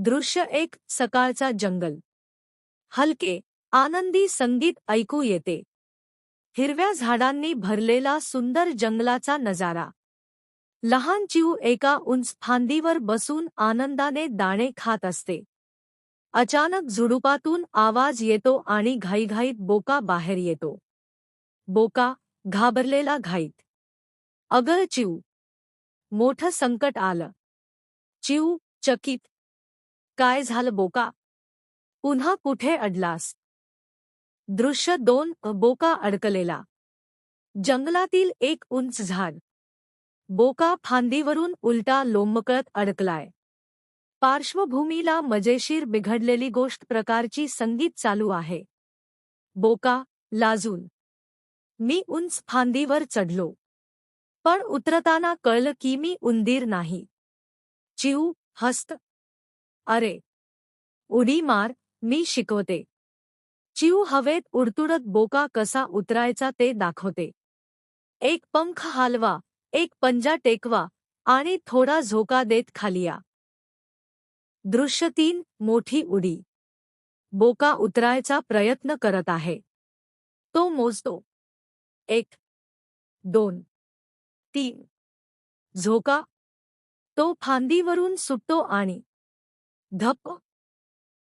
दृश्य एक सकाळचा जंगल. हलके आनंदी संगीत ऐकू येते. हिरव्या झाडांनी भरलेला सुंदर जंगलाचा नजारा. लहान चिऊ एका उंच फांदीवर बसून आनंदाने दाणे खात असते. अचानक झुडुपातून आवाज येतो आणि घाईघाईत बोका बाहेर येतो. बोका घाबरलेला घाईत. "अगं चिऊ, मोठं संकट आलं." चिऊ चकित. "काय झालं बोका? पुन्हा कुठे अडलास?" दृश्य 2 बोका अडकलेला. जंगलातील एक उंच झाड. बोका फांदीवरून उलटा लोंबकळत अडकलाय. पार्श्वभूमीला मजेशीर बिघडलेली गोष्ट प्रकारची संगीत चालू आहे. बोका लाजून. "मी उंच फांदीवर चढलो. पण उतरताना कळलं की मी उंदीर नाही." चिऊ हसत. "अरे, उडी मार, मी शिकवते." चिऊ हवेत उडतुडत बोका कसा उतरायचा ते दाखवते. "एक पंख हालवा, एक पंजा टेकवा आणि थोडा झोका देत खाली या." दृश्य 3 मोठी उडी. बोका उतरायचा प्रयत्न करत आहे. तो मोजतो. 1 2 3. झोका. तो फांदीवरून सुटतो आणि धप्प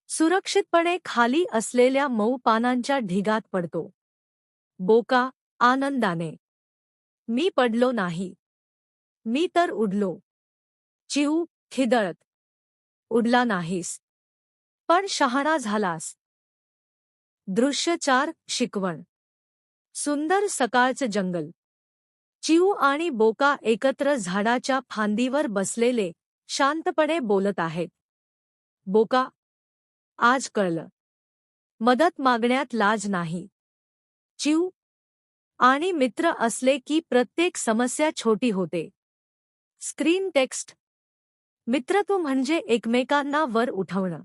सुरक्षितपणे खाली असलेल्या मऊ पानांच्या ढिगात पडतो. बोका आनंदाने. "मी पडलो नाही. मी तर उडलो." चिऊ खिदळत. "उडला नाहीस, पण शहाणा झालास." दृश्य 4 शिकवण. सुंदर सकाळचं जंगल. चिऊ आणि बोका एकत्र झाडाच्या फांदीवर बसलेले शांतपणे बोलत आहेत. बोका, "आज कळलं. मदत मागण्यात लाज नाही." चिऊ, "आणि मित्र असले की प्रत्येक समस्या छोटी होते." Screen text. मित्रत्व म्हणजे एकमेकांना वर उठवणं.